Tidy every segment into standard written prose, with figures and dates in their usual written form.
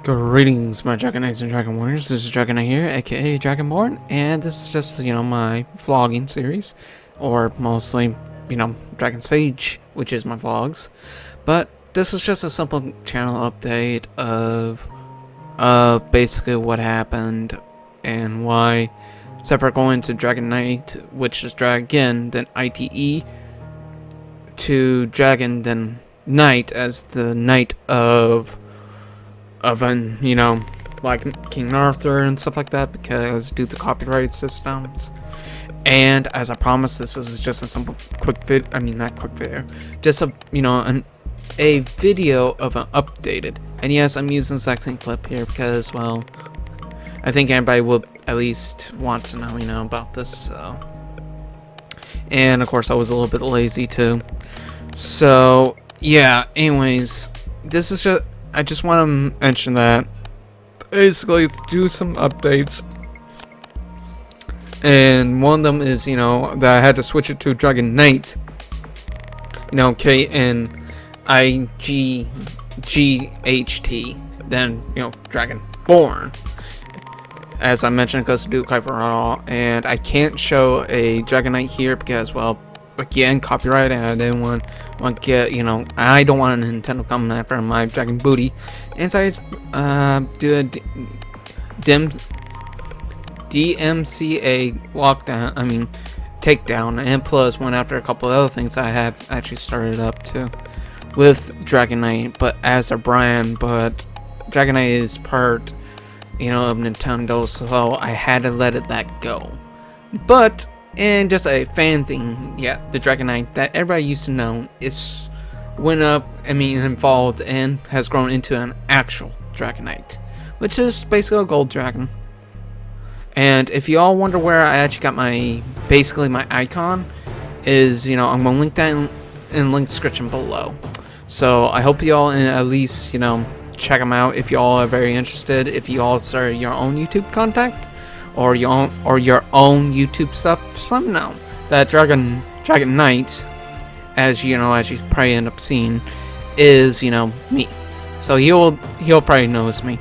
Greetings, my Dragon Knights and Dragon Warriors. This is Dragon Knight here, aka Dragonborn, and this is just, my vlogging series, or mostly, Dragon Sage, which is my vlogs. But this is just a simple channel update of basically what happened and why, except for going to Dragon Knight, which is Dragon, then ITE, to Dragon, then Knight as the Knight of like King Arthur and stuff like that, because due to copyright systems. And as I promised, this is just a simple not quick video, just a a video of an updated. And yes, I'm using the exact same clip here because, well, I think everybody will at least want to know about this. So, and of course I was a little bit lazy too. So yeah, anyways, this is just, I just want to mention that basically do some updates, and one of them is that I had to switch it to Dragon Knight, KNIGGHT, then Dragonborn, as I mentioned, because to do copyright, and I can't show a Dragon Knight here because, well, again, copyright, and I didn't want to get, I don't want a Nintendo coming after my Dragon Booty. And so I do a DMCA lockdown, takedown, and plus went after a couple of other things I have actually started up to with Dragon Knight, but as a brand. But Dragon Knight is part, of Nintendo, so I had to let that go. But and just a fan thing, yeah, the Dragon Knight that everybody used to know evolved and has grown into an actual Dragon Knight, which is basically a gold dragon. And if you all wonder where I actually got my icon, is I'm gonna link that in link description below. So I hope you all at least check them out if you all are very interested. If you all start your own YouTube content, or your own YouTube stuff, just let me know. That Dragon Knight, as you probably end up seeing, is me. So he'll probably notice me.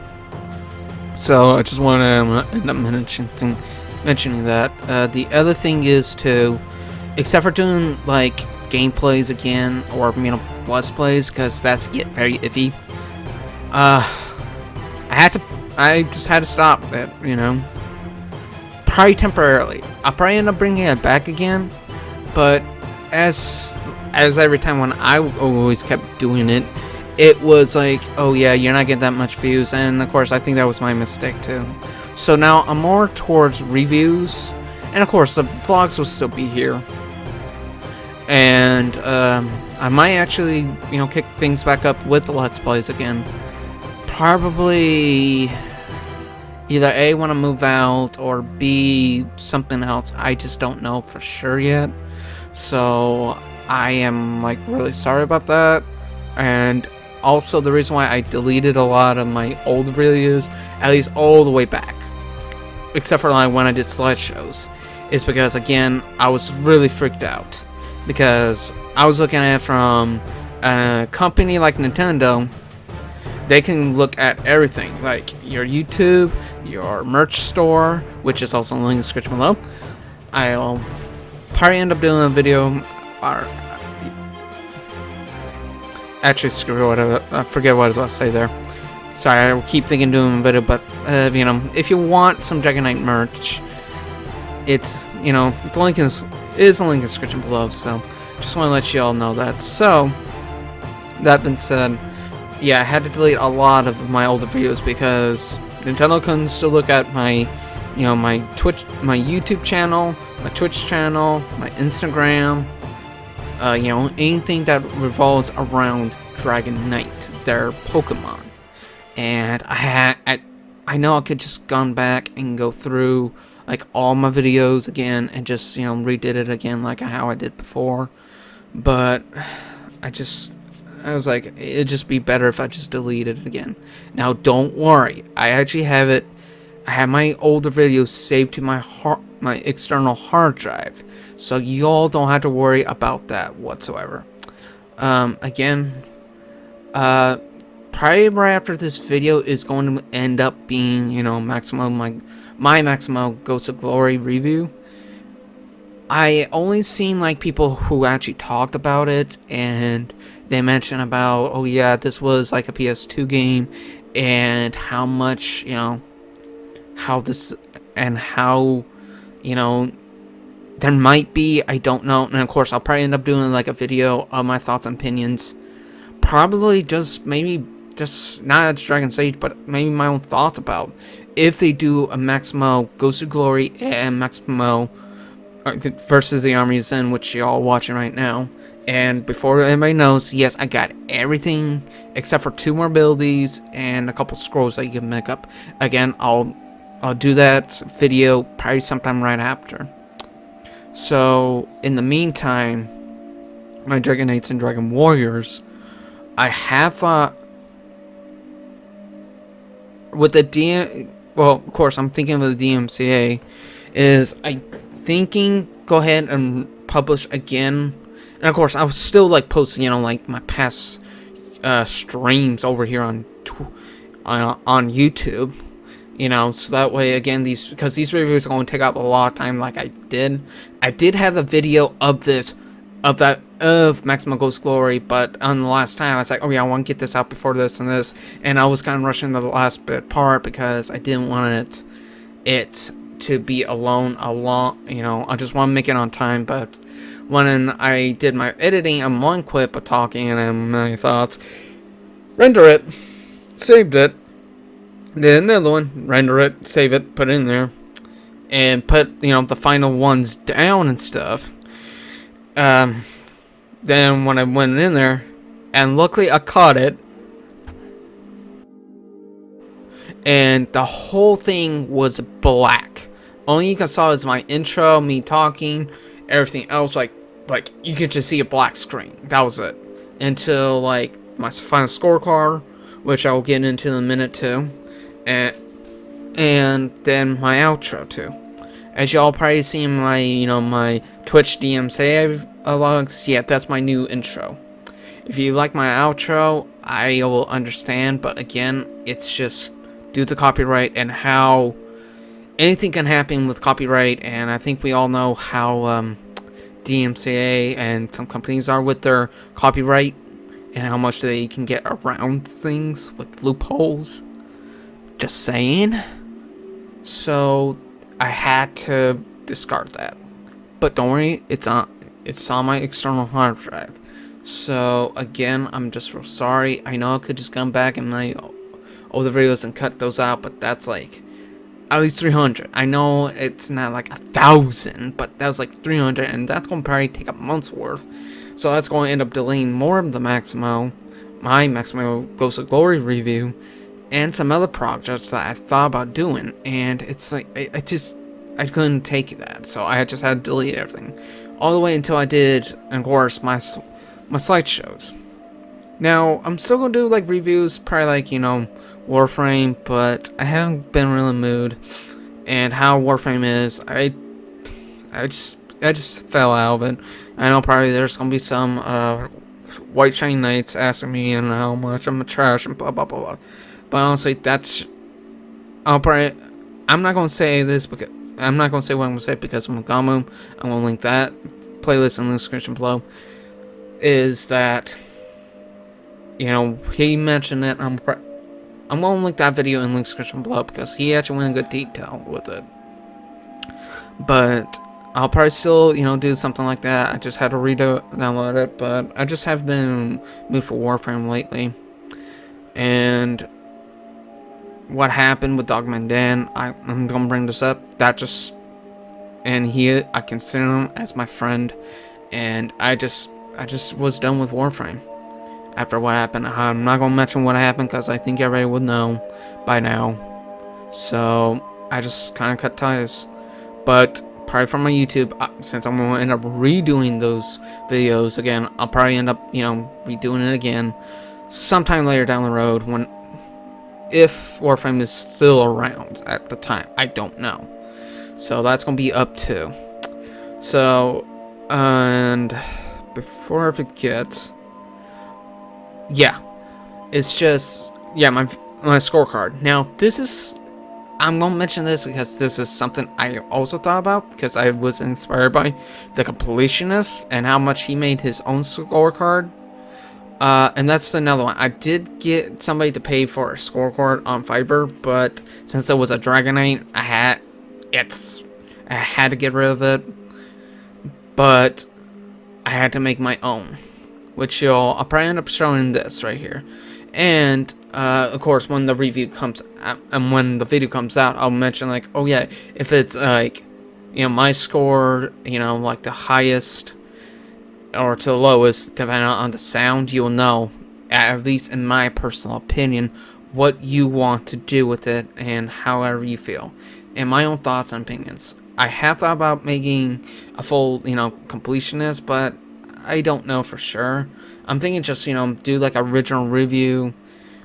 So I just want to end up mentioning that. The other thing is to, except for doing like gameplays again, or let's plays, because that's get very iffy. I just had to stop it, probably temporarily. I'll probably end up bringing it back again, but as every time when I always kept doing it, it was like, oh yeah, you're not getting that much views, and of course I think that was my mistake too. So now I'm more towards reviews, and of course the vlogs will still be here, and I might actually kick things back up with the Let's Plays again. Probably either A, want to move out, or B, something else. I just don't know for sure yet. So I am really sorry about that. And also the reason why I deleted a lot of my old videos, at least all the way back, except for when I did slideshows, is because again I was really freaked out, because I was looking at it from a company like Nintendo. They can look at everything, like your YouTube, your merch store, which is also in the link in the description below. I'll probably end up doing a video, or actually screw it, I forget what I was about to say there. Sorry, I keep thinking doing a video, but if you want some Dragon Knight merch, it's the link is the link in the description below. So just want to let you all know that. So that being said, yeah, I had to delete a lot of my older videos because Nintendo couldn't still look at my, my Twitch, my YouTube channel, my Twitch channel, my Instagram, anything that revolves around Dragon Knight, their Pokemon. And I know I could just gone back and go through all my videos again and just redid it again like how I did before, but I was like, it'd just be better if I just deleted it again. Now, don't worry. I actually have it. I have my older videos saved to my external hard drive, so y'all don't have to worry about that whatsoever. Again, probably right after this video is going to end up being, you know, Maximo, my Maximo Ghost of Glory review. I only seen like people who actually talked about it, and they mentioned about, oh yeah, this was like a PS2 game, and how much, you know, how this, and how, you know, there might be, I don't know, and of course I'll probably end up doing like a video of my thoughts and opinions, probably just maybe just not at Dragon Sage, but maybe my own thoughts about if they do a Maximo Ghost of Glory and Maximo versus the Armies in, which y'all watching right now. And before anybody knows, yes, I got everything except for 2 more abilities and a couple scrolls that you can make up. Again, I'll do that video probably sometime right after. So in the meantime, my Dragon Knights and Dragon Warriors, I have thought with the well, of course, I'm thinking with the DMCA, is I thinking go ahead and publish again. And of course, I was still like posting, you know, like my past streams over here on YouTube, you know, so that way again because these reviews are going to take up a lot of time. Like I did have a video of this of Maximo Ghost Glory, but on the last time I was like, oh yeah, I want to get this out before this and this, and I was kind of rushing to the last part because I didn't want it to be alone a lot, you know, I just want to make it on time. But when I did my editing, I'm one clip of talking and my thoughts, render it, saved it, did another one, render it, save it, put it in there, and put, you know, the final ones down and stuff. Then when I went in there, and luckily I caught it, and the whole thing was black. Only you can saw is my intro, me talking, everything else, like you could just see a black screen. That was it. Until like my final scorecard, which I will get into in a minute too, and then my outro too. As y'all probably seen my, you know, my Twitch DMCA logs, yeah, that's my new intro. If you like my outro, I will understand, but again, it's just due to copyright and how anything can happen with copyright, and I think we all know how DMCA and some companies are with their copyright and how much they can get around things with loopholes. Just saying. So I had to discard that, but don't worry, it's on my external hard drive. So again, I'm just real sorry. I know I could just come back and my older videos and cut those out, but that's like at least 300. I know it's not like 1,000, but that was like 300, and that's going to probably take a month's worth. So that's going to end up delaying more of the my Maximo Ghost of Glory review, and some other projects that I thought about doing, and it's like, I couldn't take that, so I just had to delete everything. All the way until I did, of course, my slideshows. Now, I'm still going to do, like, reviews, probably, like, you know, Warframe, but I haven't been really in the mood. And how Warframe is, I just fell out of it. I know probably there's going to be some, White Shiny Knights asking me and how much I'm a trash and blah, blah, blah, blah. But honestly, I'm not going to say this because, I'm not going to say what I'm going to say because I'm going to link that playlist in the description below. Is that, you know, he mentioned it. I'm going to link that video in the description below because he actually went in good detail with it. But I'll probably still, you know, do something like that. I just had to download it, but I just have been in the mood for Warframe lately. And what happened with Dogman Dan, I'm gonna bring this up. I consider him as my friend, and I just was done with Warframe after what happened. I'm not gonna mention what happened because I think everybody would know by now. So I just kind of cut ties. But probably from my YouTube, since I'm gonna end up redoing those videos again, I'll probably end up, you know, redoing it again sometime later down the road if Warframe is still around at the time. I don't know. So that's going to be up to. So, and before I forget, yeah. it's just, yeah, my scorecard. Now, I'm gonna mention this because this is something I also thought about, because I was inspired by the completionist and how much he made his own scorecard. And that's another one. I did get somebody to pay for a scorecard on Fiverr, but since it was a Dragonite, I had to get rid of it. But I had to make my own, which I'll probably end up showing this right here. And of course, when the review comes out, and when the video comes out, I'll mention like, oh yeah, if it's like, my score, like the highest or to the lowest, depending on the sound, you'll know, at least in my personal opinion, what you want to do with it and however you feel. And my own thoughts and opinions. I have thought about making a full, completionist, but I don't know for sure. I'm thinking just, do like original review,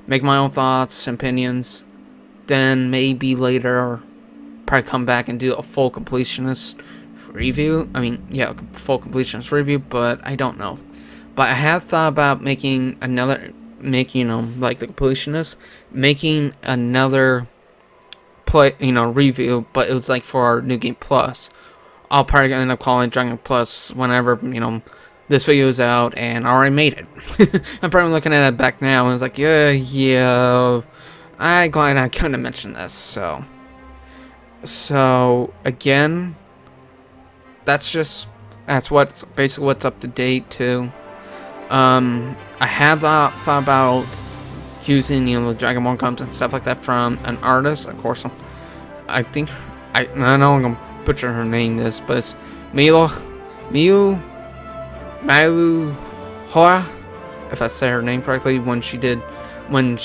make my own thoughts and opinions, then maybe later probably come back and do a full completionist review. I mean, yeah, full completionist review, but I don't know. But I have thought about making another, like the completionist, making another review, but it was like for our New Game Plus. I'll probably end up calling it Dragon Plus whenever, this video is out, and I already made it. I'm probably looking at it back now, and it's like, yeah, I'm glad I couldn't mention this, So, again, that's basically what's up to date, too. I have thought about using, the Dragonborn comes and stuff like that from an artist, of course. I know I'm gonna butcher her name but it's Malu Hora, if I say her name correctly, when she did Pierre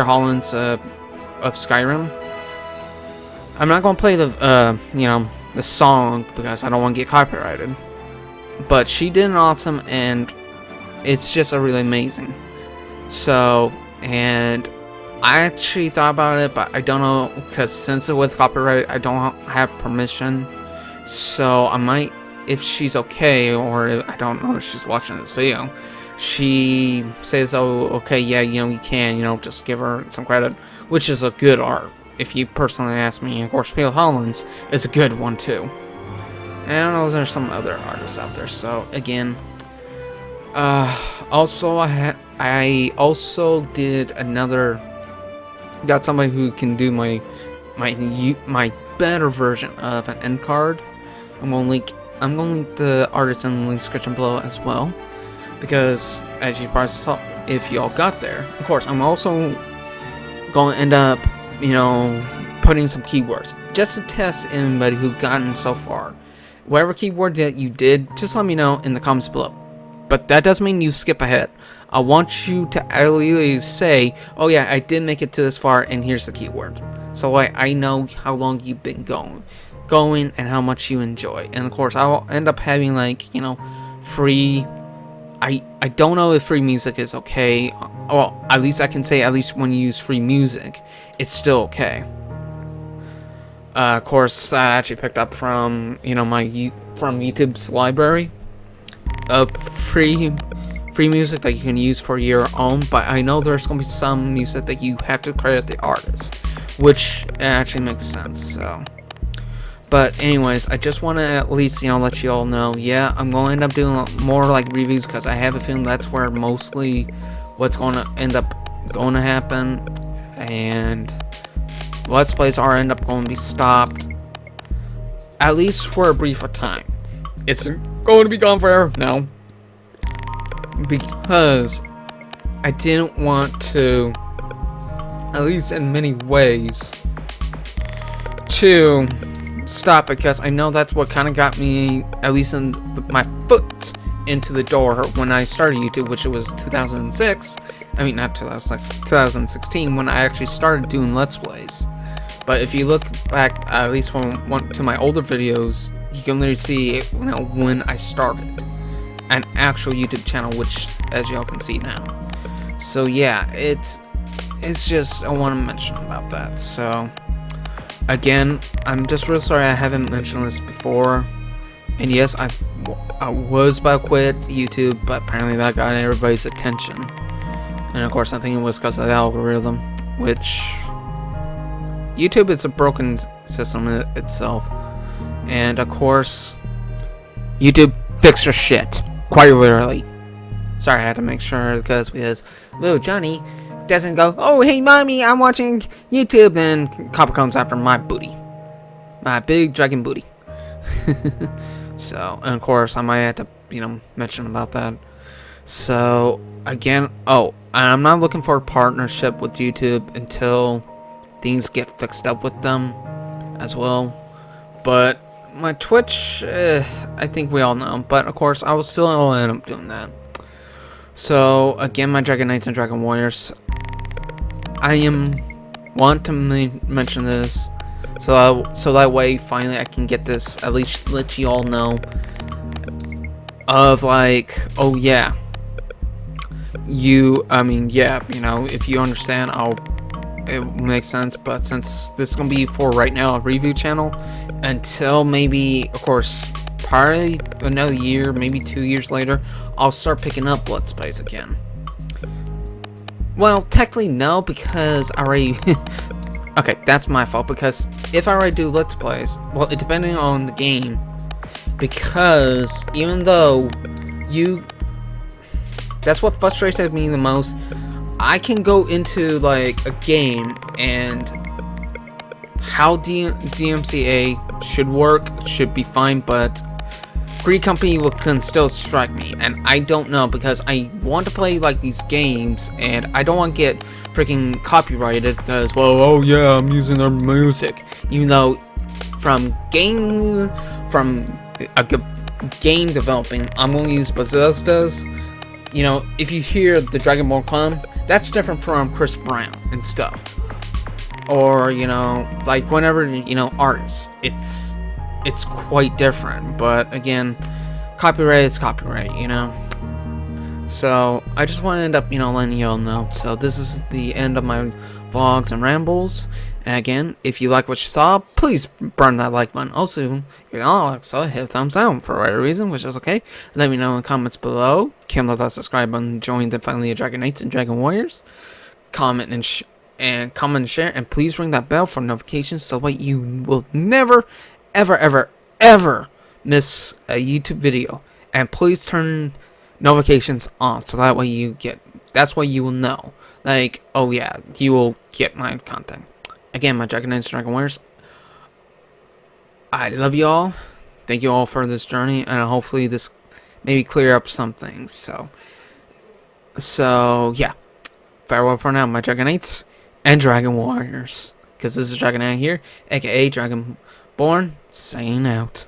Holland's of Skyrim. I'm not gonna play the song because I don't want to get copyrighted, but she did an awesome, and it's just a really amazing. So, and I actually thought about it, but I don't know, because since it's with copyright, I don't have permission. So I might, if she's okay, or I don't know if she's watching this video, she says, oh, okay, yeah, you can, just give her some credit, which is a good art. If you personally ask me, of course, Pierre Holland's is a good one too. And I don't know, there's some other artists out there. So again, also I also did another. Got somebody who can do my better version of an end card. I'm gonna link the artist in the link description below as well, because as you probably saw if y'all got there. Of course, I'm also gonna end up, putting some keywords just to test anybody who gotten so far. Whatever keyword that you did, just let me know in the comments below. But that doesn't mean you skip ahead. I want you to actually say, oh yeah, I did make it to this far, and here's the keyword. So I know how long you've been going and how much you enjoy. And of course, I'll end up having free. I don't know if free music is okay. Well, at least I can say, at least when you use free music, it's still okay. Of course, I actually picked up from from YouTube's library of free music that you can use for your own, but I know there's gonna be some music that you have to credit the artist, which actually makes sense. So, but anyways, I just want to at least let you all know, yeah, I'm going to end up doing more reviews, because I have a feeling that's where mostly what's going to end up happen, and Let's Plays are end up going to be stopped, at least for a brief time. It's going to be gone forever? No. Because I didn't want to, at least in many ways, to stop, because I know that's what kind of got me, at least in my foot into the door when I started YouTube, which was 2006. I mean, not 2006, 2016, when I actually started doing Let's Plays. But if you look back, at least to my older videos, you can literally see, when I started an actual YouTube channel, which, as y'all can see now. So yeah, it's just, I want to mention about that. So again, I'm just real sorry I haven't mentioned this before, And yes, I was about to quit YouTube, but apparently that got everybody's attention. And of course, I think it was because of the algorithm, which YouTube is a broken system in itself. And of course, YouTube fix your shit, quite literally. Sorry, I had to make sure because little Johnny doesn't go, oh hey mommy, I'm watching YouTube, then Copper comes after my booty, my big dragon booty. So, and of course, I might have to mention about that. So again, I'm not looking for a partnership with YouTube until things get fixed up with them as well. But my Twitch, I think we all know, but of course I will still end up doing that. So again, my Dragon Knights and Dragon Warriors, I want to mention this so that way finally I can get this, at least let you all know of like, oh yeah, if you understand, it makes sense. But since this is gonna be for right now a review channel, until maybe, of course, probably another year, maybe 2 years later, I'll start picking up Let's Plays again. Well, technically no, because I already okay, that's my fault, because if I already do Let's Plays, well, it depending on the game, because even though that's what frustrates me the most, I can go into like a game and how DMCA should work should be fine, but Greed Company can still strike me, and I don't know, because I want to play like these games and I don't want to get freaking copyrighted because, well, oh yeah, I'm using their music, even though from game developing, I'm going to use Bethesda's. If you hear the Dragonborn clan, that's different from Chris Brown and stuff, or like whenever artists, it's quite different. But again, copyright is copyright, so I just want to end up letting y'all know. So this is the end of my vlogs and rambles. And again, if you like what you saw, please burn that like button. Also, if you don't like so, hit a thumbs down for whatever reason, which is okay. Let me know in the comments below. Kindle that subscribe button, join the family of Dragon Knights and Dragon Warriors. Comment and share, and please ring that bell for notifications so that you will never, ever miss a YouTube video. And please turn notifications on so that way that's why you will know, like, oh yeah, you will get my content. Again, my Dragon Knights and Dragon Warriors, I love you all. Thank you all for this journey, and hopefully this maybe clear up some things. So yeah, farewell for now, my Dragon Knights and Dragon Warriors, because this is Dragon Knight here, aka Dragonborn, signing out.